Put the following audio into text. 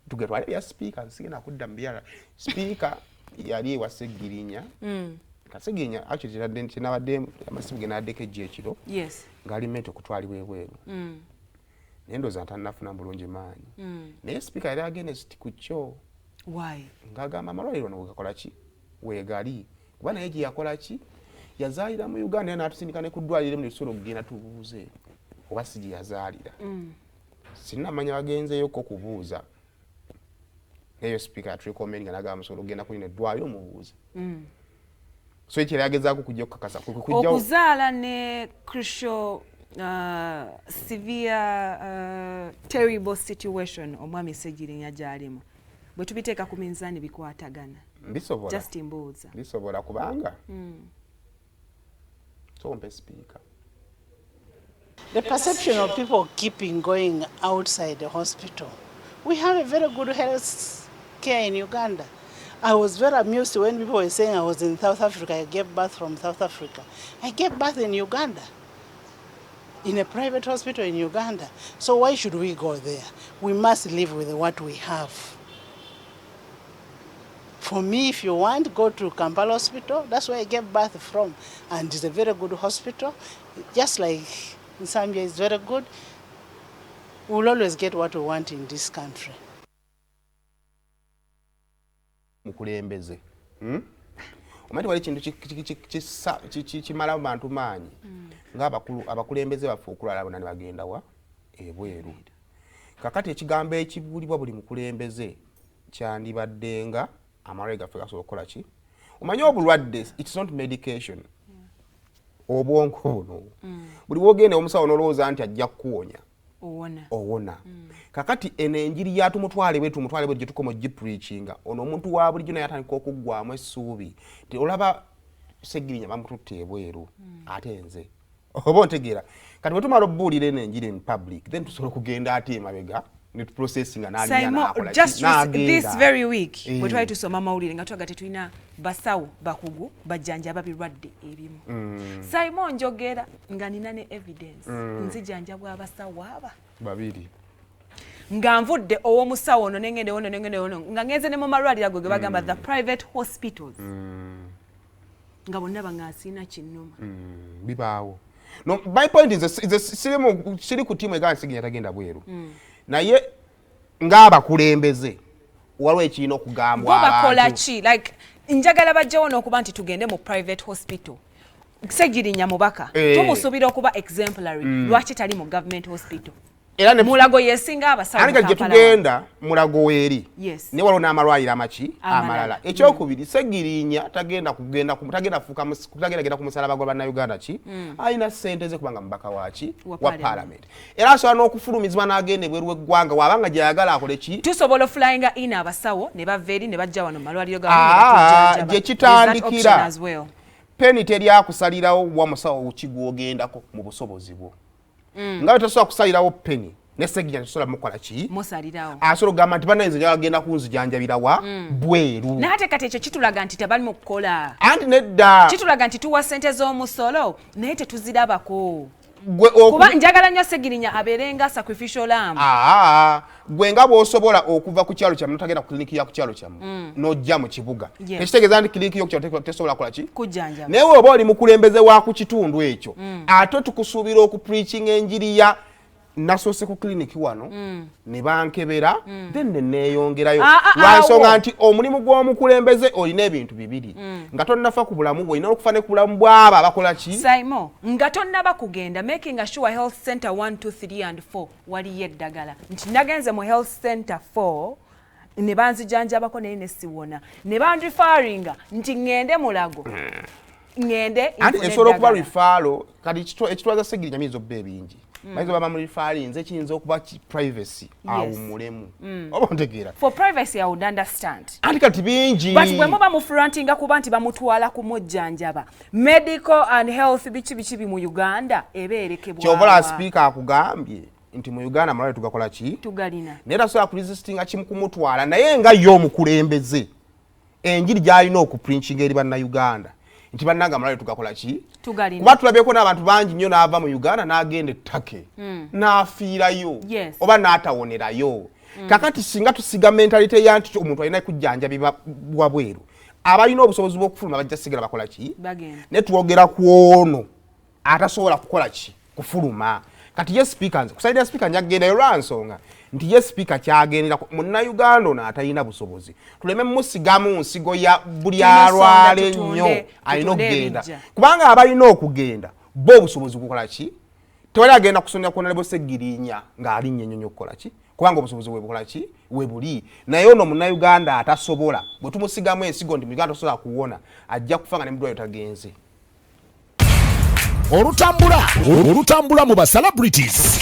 tugetwale bya Sipiika nsigena kudda mbyala Sipiika yali Ebya Ssegirinya Ssegirinya actually tinabadde amasibu genaddeko ekiro ngali mete okutwalibwa ebweru nendoza ntanafuna bulungi maanyi naye Sipiika yali agenda ku kyo ng'agamba amalwaliro no gakola ki weegali kuba naye gye yakola ki yazaalira mu Uganda naye n'atusindika ne ku ddwaliro mu lusolo okugenda tubuuze oba si gye yazaalira sinnamanya bagenzeeyo ko kubuuza naye Sipiika yaturekomendi nga n'agamba musobola okugenda kulina eddwaliro mubuuze so ekyo yagezaako kujja okukakasa okuzaala ne crucial severe terrible situation omwami Ssegirinya gy'alimu bwe tubiteeka ku minzaani bikwatagana just mbuuza bisobola kubanga so mpe Sipiika. The perception of people keeping going outside the hospital. We have a very good health care in Uganda. I was very amused when people were saying I was in South Africa, I gave birth from South Africa. I gave birth in Uganda, in a private hospital in Uganda. So why should we go there? We must live with what we have. For me, if you want, go to Kampala Hospital. That's where I gave birth from. And it's a very good hospital. Just like in Zambia, it's very good. We'll always get what we want in this country. Mukulembeze. Omanyi wali kintu kimala abantu maanyi. Abakulembeze baffe okulala bonna ne bagenda wa ebweru. Kakati ekigambo ekibulibwa buli mukulembeze kyandibaddenga amalwaliro gaffe gasobola okukola ki? Omanyi obulwadde, it's not medication. Obwonko buno. Buli bwogenda omusawo n'olowooza nti ajja kukuwonya. Owona. Kakati eno enjiri yatumutwale bwe gye tukoma gipreachinga. Ono omuntu wa bulijjo naye atandika okuggwamu essuubi. Nti olaba Ssegirinya bamututte ebweru. Ate nze. Oba ontegeera. Kati bwe tumala obbuulira eno enjiri in public, then tusobola kugenda ate emabega. Processing just this very week we try to soma mawulire nga twaga tetulina basawo bakugu bajjanja birwadde ebimu Simon njogera nga nina ne evidence nzijanja bwa basawo aba babiri nga nvudde owomusawo ono nengende ono nga ngenze ne mu malwaliro ago ge bagamba the private hospitals nga bonna bangasina kinnuma bibaawo. No, my point is siri ku timu egana Ssegirinya tagenda bweru naye ng'abakulembeze waliwo ekirina okugambwa abantu bakola ki like njagala bajjawo n'okuba nti tugende mu private hospital Ssegirinya mubaka tumusuubira okuba exemplary lwaki tali mu government hospital era mulago yesinga abasawo gye tugenda mulago weeri ne waliwo n'amalwaliro amalala ekyokubiri Ssegirinya tagenda ku musalaba gwa bannayuganda ki alina ssente ze kubanga mubaka waki wa parliament era asobola n'okufulumizibwa n'agenda ebweru w'eggwanga waabanga gy'ayagala akole ki tusobola oflyinga in abasawo ne bava eri ne bajja wano mu malwaliro ga gye kitandikira peni teryakusalirawo wa musawo kigwogendako mu busobozi bwo nga tosobola kusalirawo peni ne Ssegirinya tosobola mukola ki musalirawo asobola okugamba nti bannayinza gyagenda kunzijanjabira wa bweru naate kati ekyo kitulaga nti tebali mu kukola anti nedda kitulaga nti tuwa ssente z'omusolo naye tetuzirabako kuba njagala nnyo Ssegirinya abeerenga sacrificial lamb gwe nga bw'osobola okuva ku kyalo kyamu n'otagenda ku kliniki ya ku kyalo kyamu n'ojja mu kibuga tekitegeeza nti kliniki y'okukyalo tesobola kukola ki kujjanjaba naye oba oli mukulembeze wa ku kitundu ekyo ate tukusuubira okupreachinga enjiri ya nasoose ku kliniki wano ne bankebera then ne neeyongerayo lwansonga nti omulimu gw'omukulembeze olina ebintu bibiri nga tonnafa ku bulamu bwe olina okufa ne ku bulamu bw'abo abakola ki Simon nga tonnaba kugenda making sure health center 1 2 3 and 4 waliyo eddagala nti nagenze mu health center 4 ne banzijanjabako naye ne siwona ne bandifaringa nti ngende mulago ngende anti esobola okuba rifaalo kati ekitwaza Ssegirinya miyinza okuba ebingi Maizo baba muri farinze kiyinza okuba privacy awumulemu oba ontegeera for privacy I would understand anti kati bingi but bwe muba mu frontinga kuba nti bamutwala ku mujjanjaba medical and health bichi mu Uganda ebeerekebwa kyobola Speaker akugambye nti mu Uganda malwaliro tugakola ki tugalina nera so akuresistinga kimu kumutwala naye nga yo mukulembeze enjiri gyalina okupreachinga eri banna Uganda nti bannanga malwaliro tugakola ki tugalina kuba tulabyeko n'abantu bangi nnyo n'ava mu Uganda n'agenda ettake n'afiirayo oba n'atawonerayo kakati singa tusiga mentality ya nti omuntu alina kujjanjabibwa bweru abalina obusobozi bw'okufuluma bajja sigala bakola ki ne twogera ku ono atasobola kukola ki kufuluma kati ye speaker nze kusayida speaker njagenda olwansonga nti ye speaker kyagendera munnayuganda ono atalina busobozi tuleme musigamu nsigo ya buli alwale nnyo alina okugenda kubanga abalina okugenda bo obusobozi kukola ki tewali agenda kusonera ku Ebya Ssegirinya ng'ali nnyonyo kukola ki kubanga obusobozi bwe bukola ki we buli naye ono munnayuganda atasobola bwe tumusigamu ensigo ndi muganda tosobola kuwona ajja kufa nga ne mudwayo tagenze olutambula mu ba celebrities